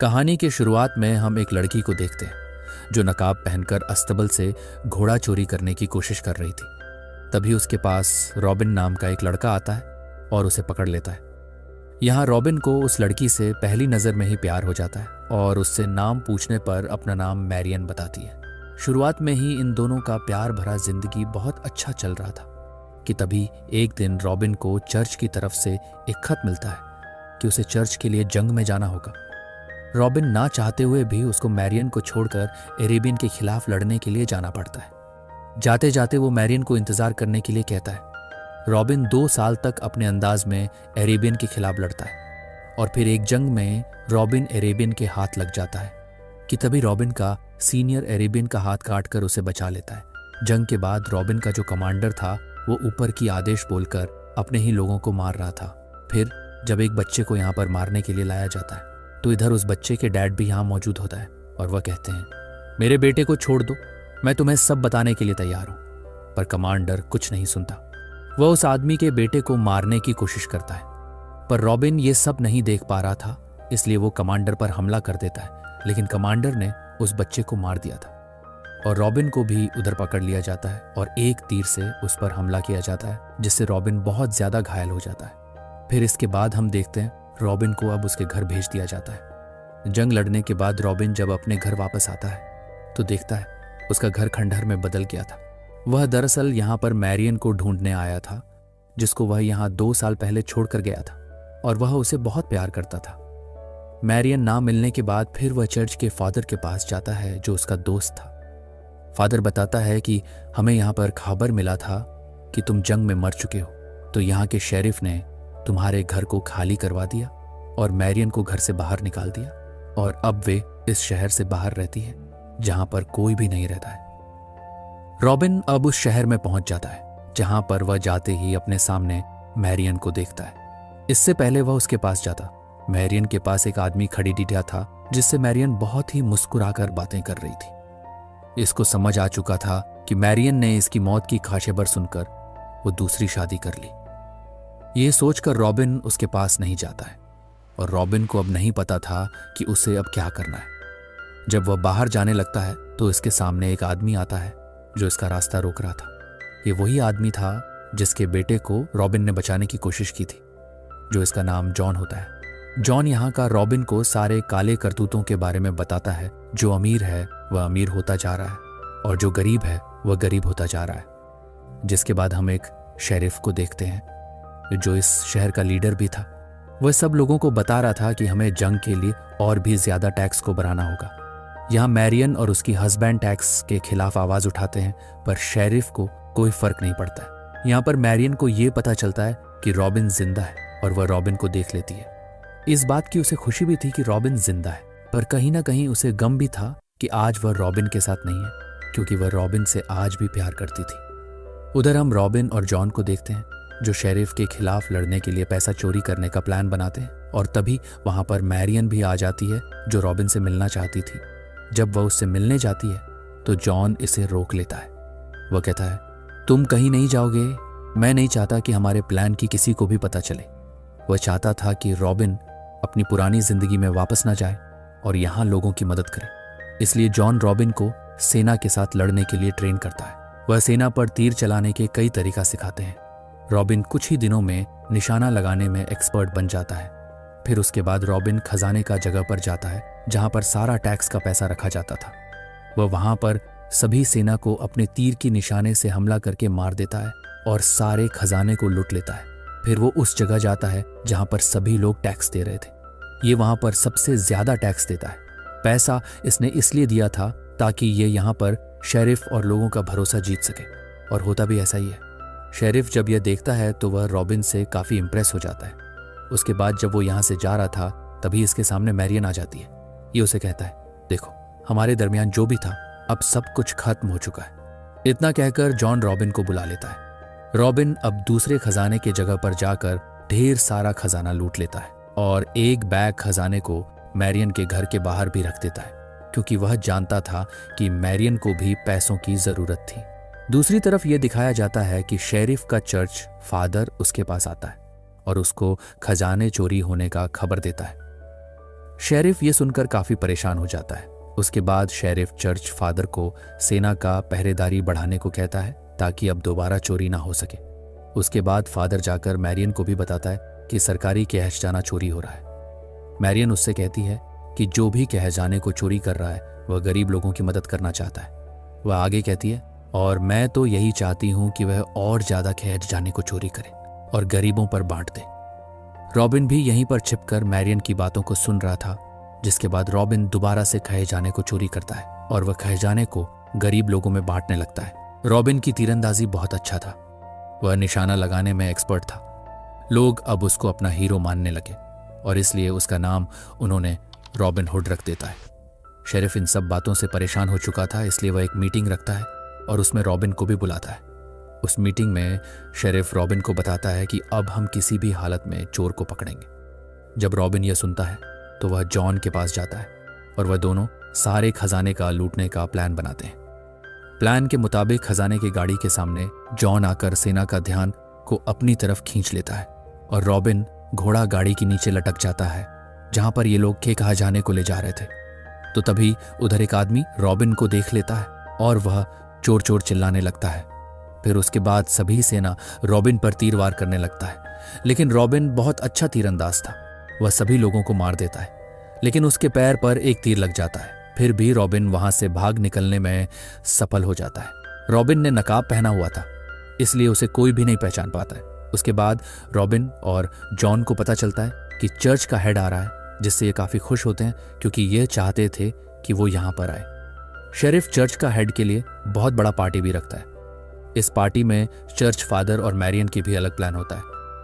कहानी की शुरुआत में हम एक लड़की को देखते हैं जो नकाब पहनकर अस्तबल से घोड़ा चोरी करने की कोशिश कर रही थी। तभी उसके पास रॉबिन नाम का एक लड़का आता है और उसे पकड़ लेता है। यहाँ रॉबिन को उस लड़की से पहली नज़र में ही प्यार हो जाता है और उससे नाम पूछने पर अपना नाम मैरियन बताती है। शुरुआत में ही इन दोनों का प्यार भरा जिंदगी बहुत अच्छा चल रहा था कि तभी एक दिन रॉबिन को चर्च की तरफ से एक खत मिलता है कि उसे चर्च के लिए जंग में जाना होगा। रॉबिन ना चाहते हुए भी उसको मैरियन को छोड़कर एरेबियन के खिलाफ लड़ने के लिए जाना पड़ता है। जाते जाते वो मैरियन को इंतजार करने के लिए कहता है। रॉबिन 2 साल तक अपने अंदाज में एरेबियन के खिलाफ लड़ता है और फिर एक जंग में रॉबिन एरेबियन के हाथ लग जाता है कि तभी रॉबिन का सीनियर एरेबियन का हाथ काटकर उसे बचा लेता है। जंग के बाद रॉबिन का जो कमांडर था वो ऊपर की आदेश बोलकर अपने ही लोगों को मार रहा था। फिर जब एक बच्चे को यहाँ पर मारने के लिए लाया जाता है तो इधर उस बच्चे के डैड भी यहाँ मौजूद होता है और वह कहते हैं, मेरे बेटे को छोड़ दो, मैं तुम्हें सब बताने के लिए तैयार हूं। पर कमांडर कुछ नहीं सुनता। वह उस आदमी के बेटे को मारने की कोशिश करता है पर रॉबिन ये सब नहीं देख पा रहा था, इसलिए वो कमांडर पर हमला कर देता है। लेकिन कमांडर ने उस बच्चे को मार दिया था और रॉबिन को भी उधर पकड़ लिया जाता है और एक तीर से उस पर हमला किया जाता है जिससे रॉबिन बहुत ज्यादा घायल हो जाता है। फिर इसके बाद हम देखते हैं रॉबिन को अब उसके घर भेज दिया जाता है। जंग लड़ने के बाद रॉबिन जब अपने घर वापस आता है तो देखता है उसका घर खंडहर में बदल गया था। वह दरअसल यहाँ पर मैरियन को ढूंढने आया था जिसको वह यहाँ 2 साल पहले छोड़कर गया था और वह उसे बहुत प्यार करता था। मैरियन ना मिलने के बाद फिर वह चर्च के फादर के पास जाता है जो उसका दोस्त था। फादर बताता है कि हमें यहाँ पर खबर मिला था कि तुम जंग में मर चुके हो, तो यहाँ के शेरिफ ने तुम्हारे घर को खाली करवा दिया और मैरियन को घर से बाहर निकाल दिया और अब वे इस शहर से बाहर रहती है जहां पर कोई भी नहीं रहता है। रॉबिन अब उस शहर में पहुंच जाता है जहां पर वह जाते ही अपने सामने मैरियन को देखता है। इससे पहले वह उसके पास जाता, मैरियन के पास एक आदमी खड़ी दिखा था जिससे मैरियन बहुत ही मुस्कुराकर बातें कर रही थी। इसको समझ आ चुका था कि मैरियन ने इसकी मौत की खबर सुनकर वो दूसरी शादी कर ली। ये सोचकर रॉबिन उसके पास नहीं जाता है और रॉबिन को अब नहीं पता था कि उसे अब क्या करना है। जब वह बाहर जाने लगता है तो इसके सामने एक आदमी आता है जो इसका रास्ता रोक रहा था। ये वही आदमी था जिसके बेटे को रॉबिन ने बचाने की कोशिश की थी, जो इसका नाम जॉन होता है। जॉन यहाँ का रॉबिन को सारे काले करतूतों के बारे में बताता है। जो अमीर है वह अमीर होता जा रहा है और जो गरीब है वह गरीब होता जा रहा है। जिसके बाद हम एक शेरिफ को देखते हैं जो इस शहर का लीडर भी था। वह सब लोगों को बता रहा था कि हमें जंग के लिए और भी ज्यादा टैक्स को बढ़ाना होगा। यहाँ मैरियन और उसकी हस्बैंड टैक्स के खिलाफ आवाज उठाते हैं पर शेरिफ को कोई फर्क नहीं पड़ता है। यहाँ पर मैरियन को यह पता चलता है कि रॉबिन जिंदा है और वह रॉबिन को देख लेती है। इस बात की उसे खुशी भी थी कि रॉबिन जिंदा है, पर कहीं ना कहीं उसे गम भी था कि आज वह रॉबिन के साथ नहीं है क्योंकि वह रॉबिन से आज भी प्यार करती थी। उधर हम रॉबिन और जॉन को देखते हैं जो शेरिफ के खिलाफ लड़ने के लिए पैसा चोरी करने का प्लान बनाते हैं और तभी वहां पर मैरियन भी आ जाती है जो रॉबिन से मिलना चाहती थी। जब वह उससे मिलने जाती है तो जॉन इसे रोक लेता है। वह कहता है, तुम कहीं नहीं जाओगे, मैं नहीं चाहता कि हमारे प्लान की किसी को भी पता चले। वह चाहता था कि रॉबिन अपनी पुरानी जिंदगी में वापस ना जाए और यहाँ लोगों की मदद करे। इसलिए जॉन रॉबिन को सेना के साथ लड़ने के लिए ट्रेन करता है। वह सेना पर तीर चलाने के कई तरीका सिखाते हैं। रॉबिन कुछ ही दिनों में निशाना लगाने में एक्सपर्ट बन जाता है। फिर उसके बाद रॉबिन खजाने का जगह पर जाता है जहां पर सारा टैक्स का पैसा रखा जाता था। वह वहां पर सभी सेना को अपने तीर की निशाने से हमला करके मार देता है और सारे खजाने को लूट लेता है। फिर वो उस जगह जाता है जहां पर सभी लोग टैक्स दे रहे थे। ये वहां पर सबसे ज्यादा टैक्स देता है। पैसा इसने इसलिए दिया था ताकि ये यहाँ पर शेरिफ और लोगों का भरोसा जीत सके, और होता भी ऐसा ही है। शेरिफ जब यह देखता है तो वह रॉबिन से काफी इंप्रेस हो जाता है। उसके बाद जब वो यहाँ से जा रहा था तभी इसके सामने मैरियन आ जाती है। ये उसे कहता है, देखो हमारे दरमियान जो भी था अब सब कुछ खत्म हो चुका है। इतना कहकर जॉन रॉबिन को बुला लेता है। रॉबिन अब दूसरे खजाने के जगह पर जाकर ढेर सारा खजाना लूट लेता है और एक बैग खजाने को मैरियन के घर के बाहर भी रख देता है क्योंकि वह जानता था कि मैरियन को भी पैसों की जरूरत थी। दूसरी तरफ यह दिखाया जाता है कि शेरिफ का चर्च फादर उसके पास आता है और उसको खजाने चोरी होने का खबर देता है। शेरिफ ये सुनकर काफी परेशान हो जाता है। उसके बाद शेरिफ चर्च फादर को सेना का पहरेदारी बढ़ाने को कहता है ताकि अब दोबारा चोरी ना हो सके। उसके बाद फादर जाकर मैरियन को भी बताता है कि सरकारी कहजाना चोरी हो रहा है। मैरियन उससे कहती है कि जो भी कहजाने को चोरी कर रहा है वह गरीब लोगों की मदद करना चाहता है। वह आगे कहती है, और मैं तो यही चाहती हूं कि वह और ज्यादा कहजाने को चोरी करे और गरीबों पर बांट दे। रॉबिन भी यहीं पर छिपकर मैरियन की बातों को सुन रहा था, जिसके बाद रॉबिन दोबारा से खजाने को चोरी करता है और वह खजाने को गरीब लोगों में बांटने लगता है। रॉबिन की तीरंदाजी बहुत अच्छा था, वह निशाना लगाने में एक्सपर्ट था। लोग अब उसको अपना हीरो मानने लगे और इसलिए उसका नाम उन्होंने रॉबिन हुड रख देता है। शेरिफ इन सब बातों से परेशान हो चुका था, इसलिए वह एक मीटिंग रखता है और उसमें रॉबिन को भी बुलाता है। उस मीटिंग में शेरिफ रॉबिन को बताता है कि अब हम किसी भी हालत में चोर को पकड़ेंगे। जब रॉबिन यह सुनता है तो वह जॉन के पास जाता है और वह दोनों सारे खजाने का लूटने का प्लान बनाते हैं। प्लान के मुताबिक खजाने की गाड़ी के सामने जॉन आकर सेना का ध्यान को अपनी तरफ खींच लेता है और रॉबिन घोड़ा गाड़ी के नीचे लटक जाता है जहां पर ये लोग खजाने को ले जा रहे थे। तो तभी उधर एक आदमी रॉबिन को देख लेता है और वह चोर चोर चिल्लाने लगता है। फिर उसके बाद सभी सेना रॉबिन पर तीर वार करने लगता है, लेकिन रॉबिन बहुत अच्छा तीरंदाज था। वह सभी लोगों को मार देता है, लेकिन उसके पैर पर एक तीर लग जाता है। फिर भी रॉबिन वहां से भाग निकलने में सफल हो जाता है। रॉबिन ने नकाब पहना हुआ था, इसलिए उसे कोई भी नहीं पहचान पाता है। उसके बाद रॉबिन और जॉन को पता चलता है कि चर्च का हेड आ रहा है, जिससे ये काफी खुश होते हैं क्योंकि ये चाहते थे कि वो यहां पर आए। शेरिफ चर्च का हेड के लिए बहुत बड़ा पार्टी भी रखता है। इस पार्टी में चर्च फादर और मैरियन की भी अलग प्लान होता है,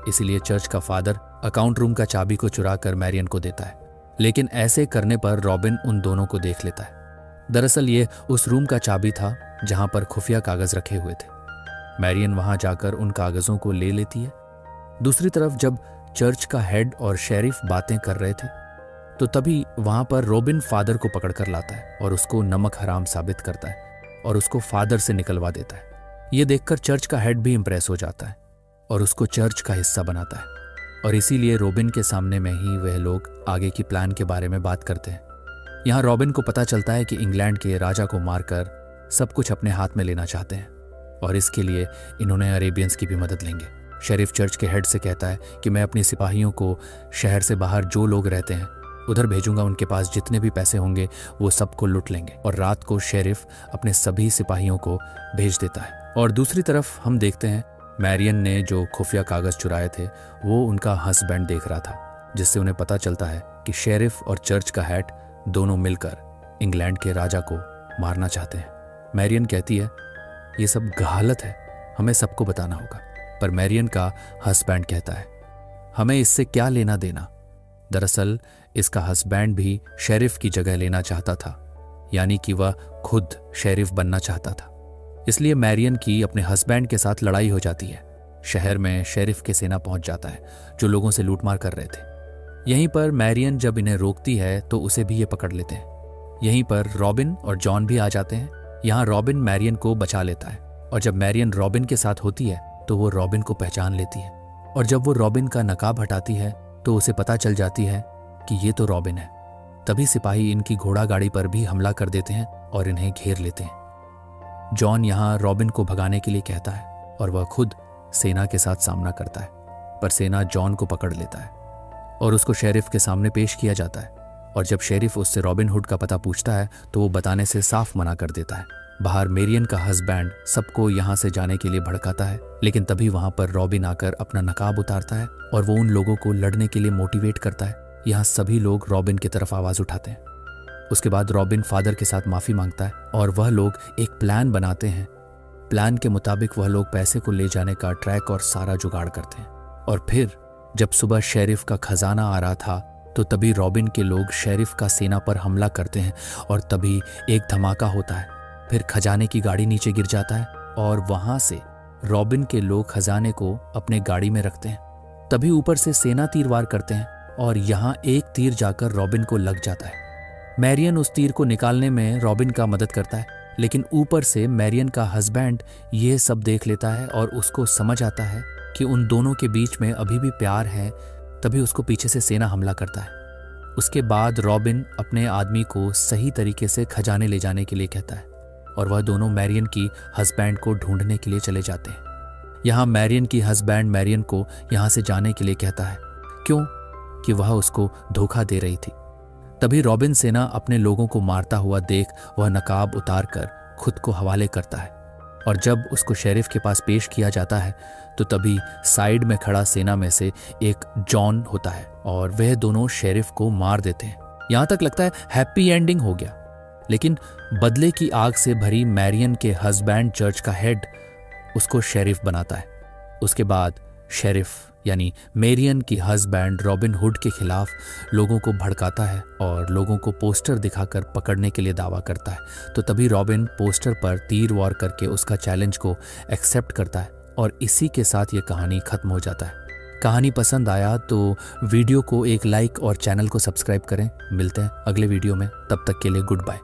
इसीलिए चर्च का फादर अकाउंट रूम का चाबी को चुरा कर मैरियन को देता है, लेकिन ऐसे करने पर रॉबिन उन दोनों को देख लेता है। दरअसल ये उस रूम का चाबी था जहां पर खुफिया कागज रखे हुए थे। मैरियन वहां जाकर उन कागजों को ले लेती है। दूसरी तरफ जब चर्च का हेड और शेरिफ बातें कर रहे थे तो तभी वहां पर रॉबिन फादर को पकड़कर लाता है और उसको नमक हराम साबित करता है और उसको फादर से निकलवा देता है। ये देखकर चर्च का हेड भी इंप्रेस हो जाता है और उसको चर्च का हिस्सा बनाता है, और इसीलिए रॉबिन के सामने में ही वह लोग आगे की प्लान के बारे में बात करते हैं। यहाँ रॉबिन को पता चलता है कि इंग्लैंड के राजा को मारकर सब कुछ अपने हाथ में लेना चाहते हैं और इसके लिए इन्होंने अरेबियंस की भी मदद लेंगे। शेरिफ चर्च के हेड से कहता है कि मैं अपने सिपाहियों को शहर से बाहर जो लोग रहते हैं उधर भेजूंगा। उनके पास जितने भी पैसे होंगे वो सबको लूट लेंगे। और रात को शेरिफ अपने सभी सिपाहियों को भेज देता है। और दूसरी तरफ हम देखते हैं मैरियन ने जो खुफिया कागज चुराए थे वो उनका हस्बैंड देख रहा था, जिससे उन्हें पता चलता है कि शेरिफ और चर्च का हेड दोनों मिलकर इंग्लैंड के राजा को मारना चाहते हैं। मैरियन कहती है ये सब गहालत है, हमें सबको बताना होगा। पर मैरियन का हस्बैंड कहता है हमें इससे क्या लेना देना। दरअसल इसका हस्बैंड भी शेरिफ की जगह लेना चाहता था, यानी कि वह खुद शेरिफ बनना चाहता था। इसलिए मैरियन की अपने हस्बैंड के साथ लड़ाई हो जाती है। शहर में शेरिफ की सेना पहुंच जाता है जो लोगों से लूटमार कर रहे थे। यहीं पर मैरियन जब इन्हें रोकती है तो उसे भी ये पकड़ लेते हैं। यहीं पर रॉबिन और जॉन भी आ जाते हैं। यहाँ रॉबिन मैरियन को बचा लेता है और जब मैरियन रॉबिन के साथ होती है तो वो रॉबिन को पहचान लेती है और जब वो रॉबिन का नकाब हटाती है तो उसे पता चल जाती है कि ये तो रॉबिन है। तभी सिपाही इनकी घोड़ा गाड़ी पर भी हमला कर देते हैं और इन्हें घेर लेते हैं। जॉन यहाँ रॉबिन को भगाने के लिए कहता है और वह खुद सेना के साथ सामना करता है, पर सेना जॉन को पकड़ लेता है और उसको शेरिफ के सामने पेश किया जाता है। और जब शेरिफ उससे रॉबिन हुड का पता पूछता है तो वो बताने से साफ मना कर देता है। बाहर मैरियन का हस्बैंड सबको यहाँ से जाने के लिए भड़काता है, लेकिन तभी वहां पर रॉबिन आकर अपना नकाब उतारता है और वो उन लोगों को लड़ने के लिए मोटिवेट करता है। यहाँ सभी लोग रॉबिन की तरफ आवाज उठाते हैं। उसके बाद रॉबिन फादर के साथ माफी मांगता है और वह लोग एक प्लान बनाते हैं। प्लान के मुताबिक वह लोग पैसे को ले जाने का ट्रैक और सारा जुगाड़ करते हैं। और फिर जब सुबह शेरिफ का खजाना आ रहा था तो तभी रॉबिन के लोग शेरिफ का सेना पर हमला करते हैं और तभी एक धमाका होता है। फिर खजाने की गाड़ी नीचे गिर जाता है और वहां से रॉबिन के लोग खजाने को अपने गाड़ी में रखते हैं। तभी ऊपर से सेना तीर वार करते हैं और यहाँ एक तीर जाकर रॉबिन को लग जाता है। मैरियन उस तीर को निकालने में रॉबिन का मदद करता है, लेकिन ऊपर से मैरियन का हस्बैंड ये सब देख लेता है और उसको समझ आता है कि उन दोनों के बीच में अभी भी प्यार है। तभी उसको पीछे से सेना हमला करता है उसके बाद रॉबिन अपने आदमी को सही तरीके से खजाने ले जाने के लिए कहता है और वह दोनों मैरियन की हस्बैंड को ढूंढने के लिए चले जाते हैं। यहाँ मैरियन की हस्बैंड मैरियन को यहाँ से जाने के लिए कहता है, क्यों कि वह उसको धोखा दे रही थी। तभी रॉबिन सेना अपने लोगों को मारता हुआ देख वह नकाब उतार कर खुद को हवाले करता है और जब उसको शेरिफ के पास पेश किया जाता है तो तभी साइड में खड़ा सेना में से एक जॉन होता है और वह दोनों शेरिफ को मार देते हैं। यहां तक लगता है हैप्पी एंडिंग हो गया, लेकिन बदले की आग से भरी मैरियन के हस्बैंड चर्च का हेड उसको शेरिफ बनाता है। उसके बाद शेरिफ यानी मैरियन की हस्बैंड रॉबिन हुड के खिलाफ लोगों को भड़काता है और लोगों को पोस्टर दिखाकर पकड़ने के लिए दावा करता है। तो तभी रॉबिन पोस्टर पर तीर वार करके उसका चैलेंज को एक्सेप्ट करता है और इसी के साथ ये कहानी खत्म हो जाता है। कहानी पसंद आया तो वीडियो को एक लाइक और चैनल को सब्सक्राइब करें। मिलते हैं अगले वीडियो में, तब तक के लिए गुड बाय।